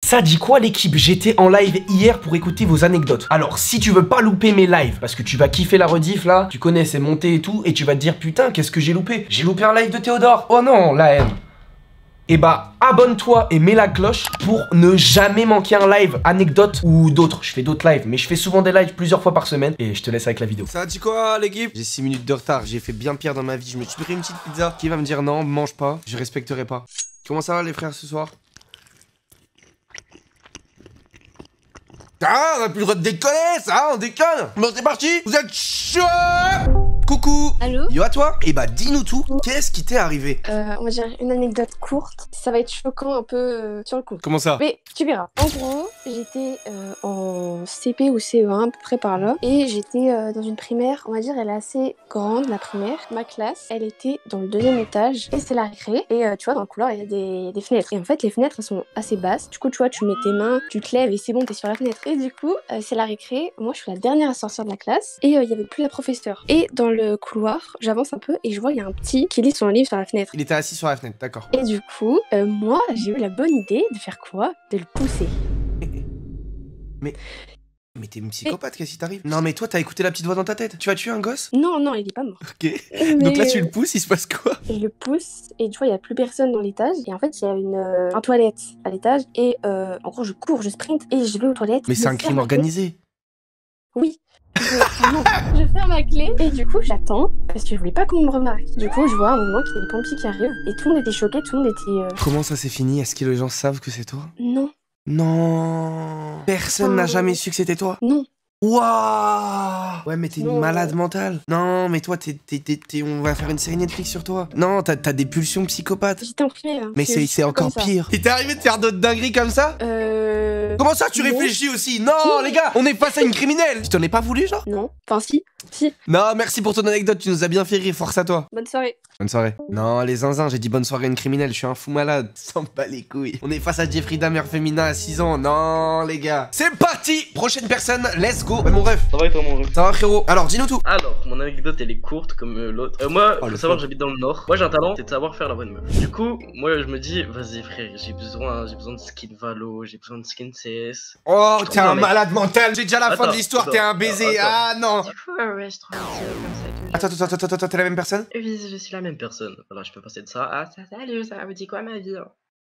Ça dit quoi l'équipe? J'étais en live hier pour écouter vos anecdotes. Alors si tu veux pas louper mes lives, parce que tu vas kiffer la rediff là, tu connais, c'est monté et tout, et tu vas te dire putain qu'est-ce que j'ai loupé? J'ai loupé un live de Théodore. Oh non, la haine. Et bah abonne-toi et mets la cloche pour ne jamais manquer un live, anecdote ou d'autres. Je fais d'autres lives, mais je fais souvent des lives plusieurs fois par semaine. Et je te laisse avec la vidéo. Ça dit quoi l'équipe? J'ai 6 minutes de retard, j'ai fait bien pire dans ma vie. Je me suis pris une petite pizza. Qui va me dire non, mange pas, je respecterai pas. Comment ça va les frères ce soir? Ah, on a plus le droit de déconner, ça, on déconne. Bon, c'est parti, vous êtes chaud? Coucou. Allô? Yo à toi? Et bah dis-nous tout, qu'est-ce qui t'est arrivé? On va dire une anecdote courte. Ça va être choquant un peu sur le coup. Comment ça? Mais tu verras. En gros, j'étais en CP ou CE1 à peu près par là. Et j'étais dans une primaire, on va dire elle est assez grande la primaire. Ma classe, elle était dans le 2e étage. Et c'est la récré. Et tu vois dans le couloir il y a des fenêtres. Et en fait les fenêtres elles sont assez basses. Du coup tu vois tu mets tes mains, tu te lèves et c'est bon t'es sur la fenêtre. Et du coup c'est la récré. Moi je suis la dernière à sortir de la classe. Et il y avait plus la professeure. Et dans le couloir, j'avance un peu et je vois il y a un petit qui lit son livre sur la fenêtre. Il était assis sur la fenêtre, d'accord. Et du coup, moi, j'ai eu la bonne idée de faire quoi? De le pousser. Mais t'es une psychopathe, qu'est-ce qui t'arrive? Non mais toi t'as écouté la petite voix dans ta tête. Tu vas tuer un gosse? Non, non, il est pas mort. Ok. Mais, Donc là tu le pousses, il se passe quoi? je le pousse et tu vois, il y a plus personne dans l'étage. Et en fait, il y a une toilette à l'étage. Et en gros, je cours, je sprint et je vais aux toilettes. Mais c'est un crime organisé. Oui. Je ferme ma clé et du coup j'attends parce que je voulais pas qu'on me remarque. Du coup je vois à un moment qu'il y a les pompiers qui arrivent et tout le monde était choqué, tout le monde était... Comment ça s'est fini? Est-ce que les gens savent que c'est toi? Non. Non. Personne n'a jamais su que c'était toi? Non. Waouh. Ouais mais t'es une Non. malade mentale. Non mais toi on va faire une série Netflix sur toi. Non t'as des pulsions psychopathes. J'étais en primaire. Mais c'est encore pire. Il t'est arrivé de faire d'autres dingueries comme ça? Comment ça tu Non. réfléchis aussi? Non les gars, on est face à une criminelle. Tu t'en es pas voulu genre? Non. Enfin si. Si. Non merci pour ton anecdote, tu nous as bien fait rire, force à toi. Bonne soirée. Bonne soirée. Non les zinzins, j'ai dit bonne soirée à une criminelle, je suis un fou malade. S'en bat les couilles. On est face à Jeffrey Dahmer féminin à 6 ans. Non les gars. C'est parti. Prochaine personne, let's go. Ouais, mon ref. Ça va et toi mon ref? Ça va frérot? Alors dis-nous tout. Alors, mon anecdote elle est courte comme l'autre. Moi, Oh, le faut savoir fou. que j'habite dans le nord. Moi j'ai un talent, c'est de savoir faire la bonne meuf. Du coup, moi je me dis, vas-y frère, j'ai besoin de skin Valo, j'ai besoin de skin CS. Oh t'es un mec. malade mental. J'ai déjà la fin de Attends, l'histoire, t'es un attends, baiser. attends. Ah non. Du coup, ouais, je trouve un petit peu comme ça. Attends, t'es la même personne? Oui, je suis la même personne. Voilà, je peux passer de ça à ça. Salut, ça vous dit quoi ma vie?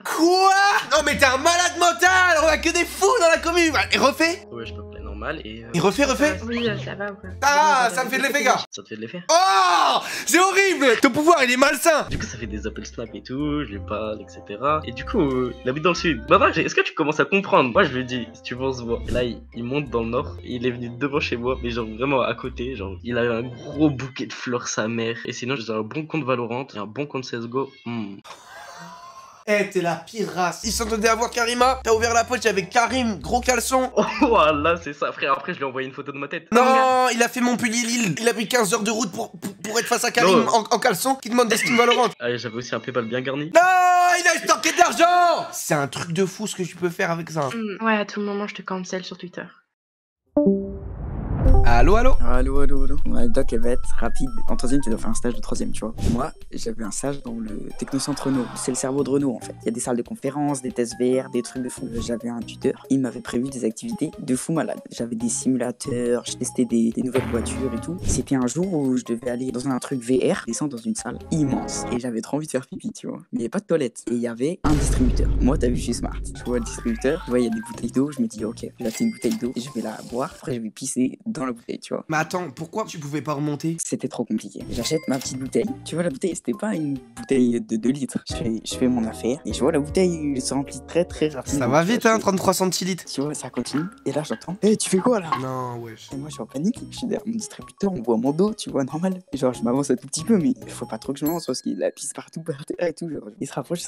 Quoi? Non mais t'es un malade mental. On a que des fous dans la commune. Et refais. Ouais, je peux play normal et. Et refais. Oui, ça va ou quoi? Ah ça me fait de l'effet gars. Ça te fait de l'effet? Oh c'est horrible. Ton pouvoir il est malsain. Du coup, ça fait des appels snap et tout, je lui parle, etc. Et du coup, il habite dans le sud. Bah, est-ce que tu commences à comprendre? Moi, je lui dis, si tu veux, on se voit. Et là, il monte dans le nord. Il est venu devant chez moi, mais genre vraiment à côté. Genre, il a un gros bouquet de fleurs, sa mère. Et sinon, j'ai un bon compte Valorant et un bon compte CSGO. Eh t'es la pire race. Il s'entendait avoir Karima. T'as ouvert la poche avec Karim, gros caleçon. Oh, voilà, c'est ça, frère. Après, je lui ai envoyé une photo de ma tête. Non, il a fait Montpellier-Lille. Il a pris 15 heures de route pour être face à Karim Non. en caleçon qui demande des skins Valorant. Allez, j'avais aussi un PayPal bien garni. Non, il a stocké de l'argent. C'est un truc de fou ce que tu peux faire avec ça. Ouais, à tout moment, je te cancel sur Twitter. Allô. Allô. Ouais, Doc, elle va être rapide. En troisième, tu dois faire un stage de troisième, tu vois. Moi, j'avais un stage dans le Technocentre Renault. C'est le cerveau de Renault, en fait. Il y a des salles de conférences, des tests VR, des trucs de fou. J'avais un tuteur. Il m'avait prévu des activités de fou malade. J'avais des simulateurs, je testais des nouvelles voitures et tout. C'était un jour où je devais aller dans un truc VR, descendre dans une salle immense. Et j'avais trop envie de faire pipi, tu vois. Mais il n'y avait pas de toilette. Et il y avait un distributeur. Moi, t'as vu, je suis smart. Je vois le distributeur, je vois, il y a des bouteilles d'eau. Je me dis, ok, j'ai acheté une bouteille d'eau et je vais la boire. Après, je vais pisser dans la bouteille, tu vois. Mais attends, pourquoi tu pouvais pas remonter? C'était trop compliqué. J'achète ma petite bouteille. Tu vois, la bouteille, c'était pas une bouteille de 2 litres. Je fais mon affaire et je vois la bouteille se remplit très rapidement. Ça va vite hein, 33 centilitres. Tu vois, ça continue. Et là, j'entends, hé, tu fais quoi là? Non, wesh. Et moi, je suis en panique. Je suis derrière mon distributeur, on voit mon dos, tu vois, normal. Et genre, je m'avance un tout petit peu, mais il faut pas trop que je m'avance parce qu'il a la pisse partout par terre et tout. Genre, il se rapproche.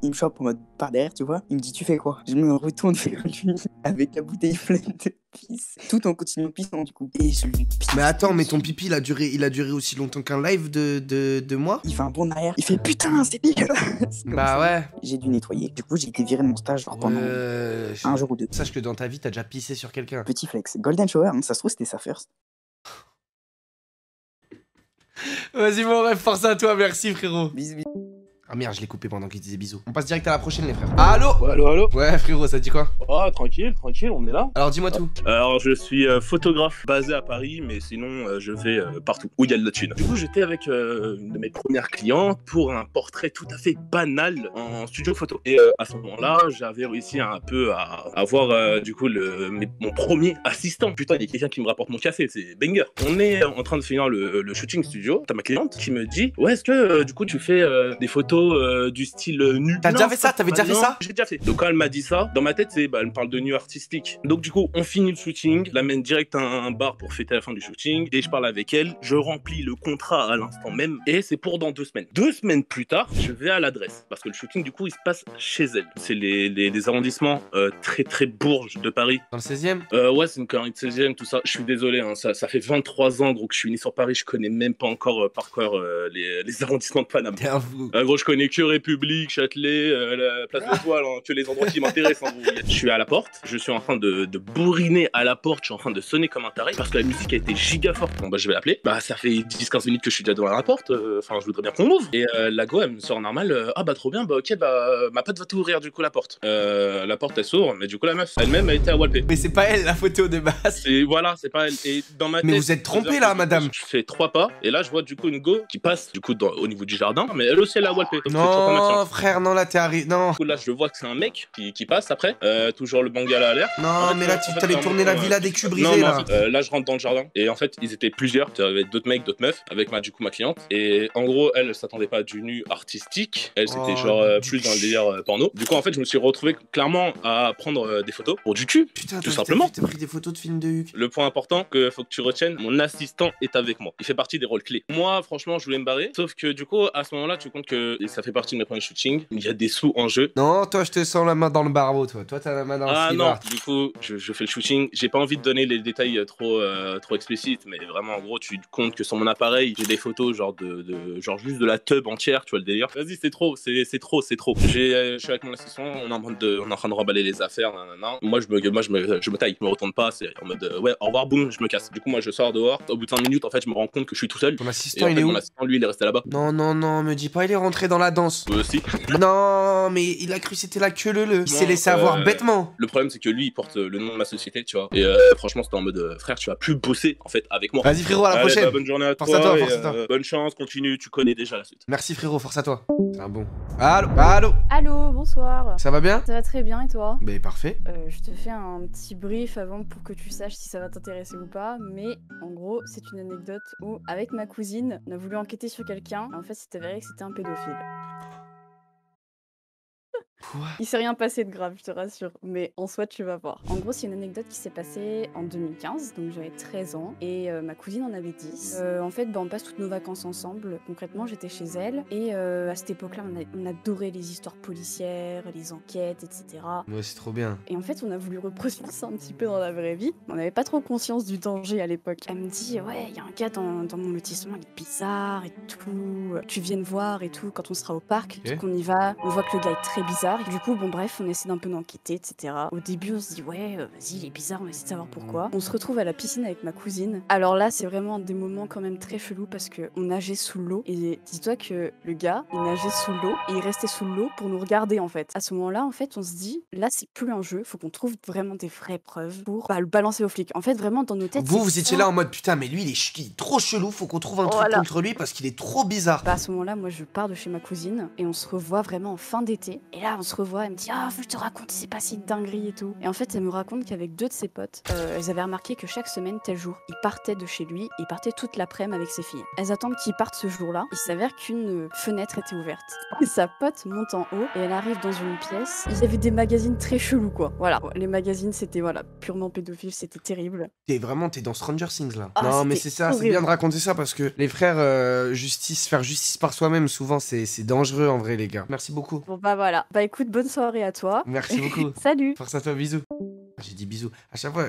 Il me chope en mode par derrière, tu vois. Il me dit, tu fais quoi? Je me retourne vers lui avec la bouteille pleine de pisse. Tout en continuant pissant, du coup. Et je lui pisse. Mais attends, mais ton pipi il a duré aussi longtemps qu'un live de moi? Il fait un bond arrière. Il fait putain, c'est dégueulasse. Comme Bah ça. ouais. J'ai dû nettoyer. Du coup, j'ai été viré de mon stage genre pendant un jour ou deux. Sache que dans ta vie, t'as déjà pissé sur quelqu'un. Petit flex. Golden Shower, hein, ça se trouve, c'était sa first. Vas-y mon ref, force à toi, merci frérot. Bisous. Ah merde, je l'ai coupé pendant qu'il disait bisous. On passe direct à la prochaine, les frères. Allô? Ouais, allo. Ouais, frérot, ça dit quoi? Oh, tranquille, on est là. Alors, dis-moi tout. Alors, je suis photographe basé à Paris, mais sinon, je vais partout où il y a de la thune. Du coup, j'étais avec une de mes premières clientes pour un portrait tout à fait banal en studio photo. Et à ce moment-là, j'avais réussi un peu à avoir du coup mon premier assistant. Putain, il y a quelqu'un qui me rapporte mon café, c'est banger. On est en train de finir le shooting studio. T'as ma cliente qui me dit, ouais, est-ce que du coup tu fais des photos du style nu? T'as déjà fait ça? T'avais déjà fait ça? J'ai déjà fait. Donc quand elle m'a dit ça, dans ma tête, elle me parle de nu artistique. Donc du coup, on finit le shooting, je l'amène direct à un bar pour fêter la fin du shooting, et je parle avec elle, je remplis le contrat à l'instant même, et c'est pour dans 2 semaines. 2 semaines plus tard, je vais à l'adresse, parce que le shooting du coup, il se passe chez elle. C'est les arrondissements très très Bourges de Paris. Dans le 16e? Ouais, c'est une connerie de 16e, tout ça. Je suis désolé, hein, ça fait 23 ans gros que je suis né sur Paris, je connais même pas encore par cœur les arrondissements de Paname. T'es un fou. Gros, je connais que République, Châtelet, la place de Toile, hein, que les endroits qui m'intéressent. Hein, je suis à la porte, je suis en train de bourriner à la porte, je suis en train de sonner comme un taré parce que la musique a été giga forte. Bon, bah, je vais l'appeler. Bah, ça fait 10-15 minutes que je suis déjà devant la porte. Enfin, je voudrais bien qu'on m'ouvre. Et la go, elle me sort normal. Ah, bah, trop bien. Bah, ok, bah, ma pote va t'ouvrir du coup la porte. La porte, elle s'ouvre, mais du coup, la meuf elle-même a été à Walpé. Mais c'est pas elle la photo de base. Et voilà, c'est pas elle. Et dans ma tête. Mais vous êtes trompé là, madame. Je fais 3 pas et là, je vois du coup une go qui passe du coup au niveau du jardin, mais elle aussi elle a Walpé. Non, frère, non, là, t'es arrivé. Non. Du coup, là, je vois que c'est un mec qui passe après. Toujours le bangala à l'air. Non, en fait, mais là, tu t'allais tourner la villa dès que je suis brisé, non, là. en fait, là, je rentre dans le jardin. Et en fait, ils étaient plusieurs. Il y avait d'autres mecs, d'autres meufs, avec du coup ma cliente. Et en gros, elle s'attendait pas à du nu artistique. Elle, c'était genre plus dans le délire porno. Du coup, en fait, je me suis retrouvé clairement à prendre des photos pour du cul. Putain, tout simplement. T'as pris des photos de films de Huck. Le point important que faut que tu retiennes, mon assistant est avec moi. Il fait partie des rôles clés. Moi, franchement, je voulais me barrer. Sauf que du coup, à ce moment-là, tu comptes que ça fait partie de mes premiers shootings. Il y a des sous en jeu. Non, toi, je te sens la main dans le barreau, toi. Toi, t'as la main dans le slibard. Du coup, je fais le shooting. J'ai pas envie de donner les détails trop explicites, mais vraiment, en gros, tu comptes que sur mon appareil, j'ai des photos genre genre juste de la tub entière, tu vois le délire. Vas-y, c'est trop. Je suis avec mon assistant, on est en train de remballer les affaires, nanana. Moi, je me taille, je me retourne pas, c'est en mode ouais, au revoir, boum, je me casse. Du coup, moi, je sors dehors. Au bout de 5 minutes, en fait, je me rends compte que je suis tout seul. Ton assistant, et il est où? Mon assistant, lui, il est resté là-bas. Non, me dis pas, il est rentré dans la danse. Si. Non, mais il a cru c'était la queue leu. Il s'est laissé avoir bêtement. Le problème, c'est que lui, il porte le nom de ma société, tu vois. Et franchement, c'était en mode frère, tu vas plus bosser en fait avec moi. Vas-y, frérot, à la prochaine. Bah, bonne journée à toi. Force à toi. Bonne chance, continue, tu connais déjà la suite. Merci, frérot, force à toi. C'est un bon. Allô. Allô, bonsoir. Ça va bien? Ça va très bien et toi? Ben parfait. Je te fais un petit brief avant pour que tu saches si ça va t'intéresser ou pas, mais en gros, c'est une anecdote où, avec ma cousine, on a voulu enquêter sur quelqu'un, et en fait, c'est avéré que c'était un pédophile. Quoi? Il s'est rien passé de grave, je te rassure, mais en soi, tu vas voir. En gros, c'est une anecdote qui s'est passée en 2015, donc j'avais 13 ans, et ma cousine en avait 10. En fait, on passe toutes nos vacances ensemble. Concrètement, j'étais chez elle, et à cette époque-là, on adorait les histoires policières, les enquêtes, etc. Ouais, c'est trop bien. Et en fait, on a voulu reproduire ça un petit peu dans la vraie vie. On n'avait pas trop conscience du danger à l'époque. Elle me dit, ouais, il y a un gars dans mon lotissement, il est bizarre et tout. Tu viennes voir et tout quand on sera au parc. Okay. Donc on y va, on voit que le gars est très bizarre. Et du coup, bon bref, on essaie d'un peu d'enquêter, etc. Au début, on se dit, ouais, vas-y, il est bizarre, on va essayer de savoir pourquoi. On se retrouve à la piscine avec ma cousine. Alors là, c'est vraiment des moments quand même très chelous parce qu'on nageait sous l'eau. Et dis-toi que le gars, il nageait sous l'eau et il restait sous l'eau pour nous regarder en fait. À ce moment-là, en fait, on se dit, là, c'est plus un jeu, faut qu'on trouve vraiment des vraies preuves pour le balancer aux flics. En fait, vraiment, dans nos têtes. Vous étiez là en mode putain, mais lui, il est trop chelou, faut qu'on trouve un truc contre lui parce qu'il est trop bizarre. Bah, à ce moment-là, moi, je pars de chez ma cousine et on se revoit vraiment en fin d'été. Et là, on se revoit, elle me dit, ah, faut que je te raconte, il s'est passé une dinguerie et tout. Et en fait, elle me raconte qu'avec 2 de ses potes, elles avaient remarqué que chaque semaine, tel jour, il partait de chez lui, il partait toute l'après-midi avec ses filles. Elles attendent qu'il parte ce jour-là. Il s'avère qu'une fenêtre était ouverte. Et sa pote monte en haut et elle arrive dans une pièce. Il y avait des magazines très chelous, quoi. Voilà, les magazines, c'était purement pédophile, c'était terrible. T'es dans Stranger Things là. Ah, non, mais c'est ça, c'est bien de raconter ça parce que les frères, faire justice par soi-même, souvent, c'est dangereux en vrai, les gars. Merci beaucoup. Bon, bah voilà. Bah écoute, bonne soirée à toi. Merci beaucoup. Salut. Force à toi, bisous. J'ai dit bisous. À chaque fois,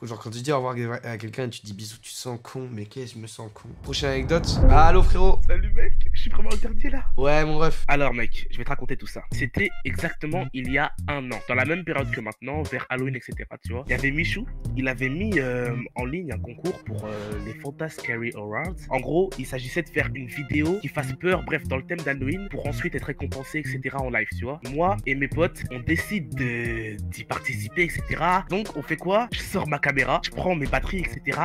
genre quand tu dis au revoir à quelqu'un et tu dis bisous, tu te sens con. Mais qu'est-ce que je me sens con. Prochaine anecdote. Allô frérot. Salut mec, je suis vraiment le dernier là. Ouais, mon ref. Alors mec, je vais te raconter tout ça. C'était exactement il y a un an, dans la même période que maintenant, vers Halloween, etc. Tu vois, il y avait Michou, il avait mis en ligne un concours pour les Fantas Scary Awards. En gros, il s'agissait de faire une vidéo qui fasse peur, bref, dans le thème d'Halloween, pour ensuite être récompensé, etc. en live, tu vois. Moi et mes potes, on décide d'y participer, etc. Donc on fait quoi? Je sors ma caméra, je prends mes batteries, etc.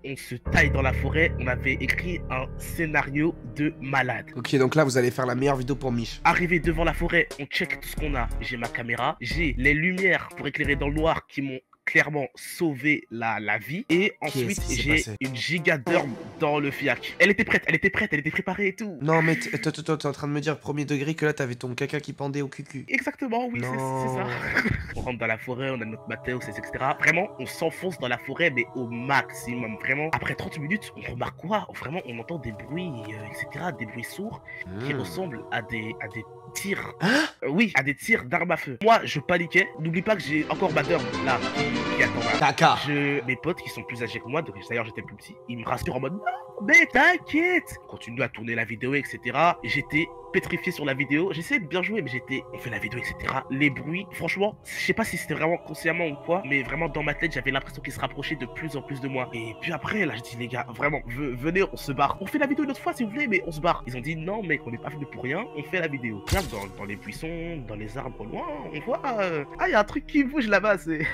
On se taille dans la forêt, on avait écrit un scénario de malade. Ok, donc là, vous allez faire la meilleure vidéo pour Mich. Arrivé devant la forêt, on check tout ce qu'on a. J'ai ma caméra, j'ai les lumières pour éclairer dans le noir qui m'ont clairement sauvé la vie. Et ensuite, j'ai une giga d'herbe dans le fiac. Elle était prête, elle était préparée et tout. Non, mais toi, t'es en train de me dire premier degré que là, t'avais ton caca qui pendait au cucu. Exactement, oui, c'est ça. On rentre dans la forêt, on a notre matos, etc. Vraiment, on s'enfonce dans la forêt, mais au maximum. Vraiment, après 30 minutes, on remarque quoi? Vraiment, on entend des bruits, etc. Des bruits sourds qui ressemblent à des tirs. Hein? Oui, à des tirs d'armes à feu. Moi, je paniquais. N'oublie pas que j'ai encore ma d'herbe là qui attend là. Caca. Mes potes qui sont plus âgés que moi, donc d'ailleurs j'étais plus petit, ils me rassurent en mode non, mais t'inquiète. On continue à tourner la vidéo, etc. J'étais pétrifié sur la vidéo. J'essayais de bien jouer, mais on fait la vidéo, etc. Les bruits, franchement, je sais pas si c'était vraiment consciemment ou quoi, mais vraiment dans ma tête, j'avais l'impression qu'ils se rapprochaient de plus en plus de moi. Et puis après, là, je dis, les gars, vraiment, venez, on se barre. On fait la vidéo une autre fois, si vous voulez, mais on se barre. Ils ont dit, non, mec, on n'est pas venu pour rien, on fait la vidéo. Là, dans les buissons, dans les arbres loin, on voit, il y a un truc qui bouge là-bas, c'est...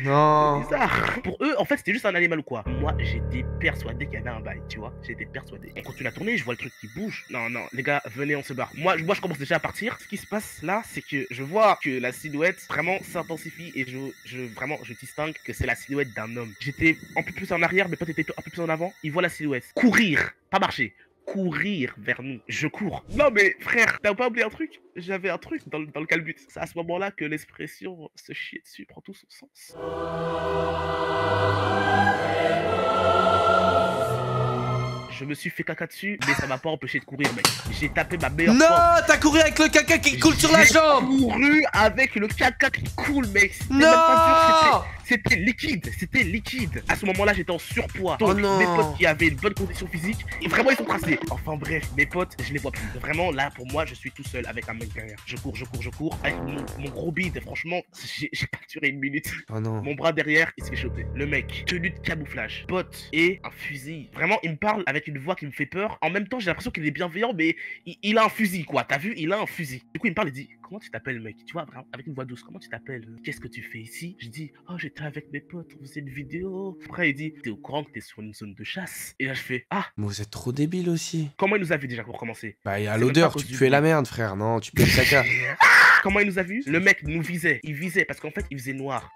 Non. C'est bizarre. Pour eux, en fait, c'était juste un animal ou quoi. Moi, j'étais persuadé qu'il y avait un bail, tu vois. J'étais persuadé. On continue à tourner, je vois le truc qui bouge. Non, les gars, venez, on se barre. Moi, je commence déjà à partir. Ce qui se passe là, c'est que je vois que la silhouette vraiment s'intensifie et je distingue que c'est la silhouette d'un homme. J'étais un peu plus en arrière, mes potes étaient un peu plus en avant. Ils voient la silhouette. Courir, pas marcher. Courir vers nous. Je cours. Non mais frère, t'as pas oublié un truc? J'avais un truc dans le calbut. C'est à ce moment-là que l'expression se chier dessus prend tout son sens. Je me suis fait caca dessus, mais ça m'a pas empêché de courir, mec. J'ai tapé ma meilleure forme. Non, t'as couru avec le caca qui coule sur la jambe. J'ai couru avec le caca qui coule, mec. Non. C'était liquide. À ce moment-là, j'étais en surpoids. Donc, non. mes potes qui avaient une bonne condition physique, et vraiment, ils sont tracés. Enfin, bref, mes potes, je les vois plus. Vraiment, là, pour moi, je suis tout seul avec un mec derrière. Je cours. Avec mon gros bide, franchement, j'ai pas duré une minute. Oh non. Mon bras derrière, il se fait choper. Le mec, tenue de camouflage, bottes et un fusil. Vraiment, il me parle avec une voix qui me fait peur. En même temps, j'ai l'impression qu'il est bienveillant, mais il a un fusil, quoi. T'as vu? Il a un fusil. Du coup, il me parle, il dit, comment tu t'appelles, mec? Tu vois, vraiment, avec une voix douce, comment tu t'appelles? Qu'est-ce que tu fais ici? Je dis, oh, j'étais avec mes potes, on faisait une vidéo. Après, il dit, t'es au courant que t'es sur une zone de chasse? Et là, je fais, ah. Mais vous êtes trop débile aussi. Comment il nous a vu déjà pour commencer? Bah, il y a l'odeur, tu fais la merde, frère. Non, tu peux le caca. Comment il nous a vu? Le mec nous visait. Il visait parce qu'en fait, il faisait noir.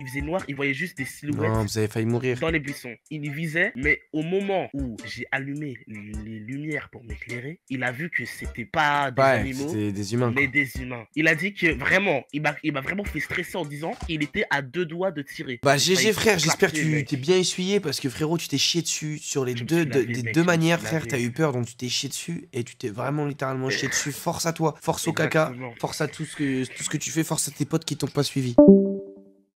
Il voyait juste des silhouettes. Non, vous avez failli mourir. Dans les buissons. Il y visait, mais au moment où j'ai allumé les lumières pour m'éclairer, il a vu que c'était pas des animaux, c'était des humains, mais des humains. Il a dit que vraiment, il m'a vraiment fait stresser en disant qu'il était à 2 doigts de tirer. Bah GG frère, j'espère que tu t'es bien essuyé parce que frérot, tu t'es chié dessus sur les deux manières, frère. T'as eu peur, donc tu t'es chié dessus et tu t'es vraiment littéralement chié dessus. Force à toi, force au caca, force à tout ce que tu fais, force à tes potes qui t'ont pas suivi.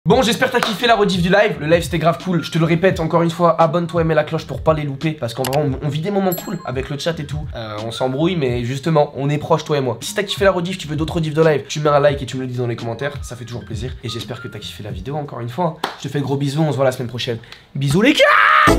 Bon, j'espère que t'as kiffé la rediff du live. Le live c'était grave cool. Je te le répète encore une fois, abonne-toi et mets la cloche pour pas les louper. Parce qu'en vrai, on vit des moments cool avec le chat et tout. On s'embrouille, mais justement, on est proches, toi et moi. Si t'as kiffé la rediff, tu veux d'autres rediffs de live, tu mets un like et tu me le dis dans les commentaires. Ça fait toujours plaisir. Et j'espère que t'as kiffé la vidéo encore une fois. Je te fais de gros bisous. On se voit la semaine prochaine. Bisous les gars.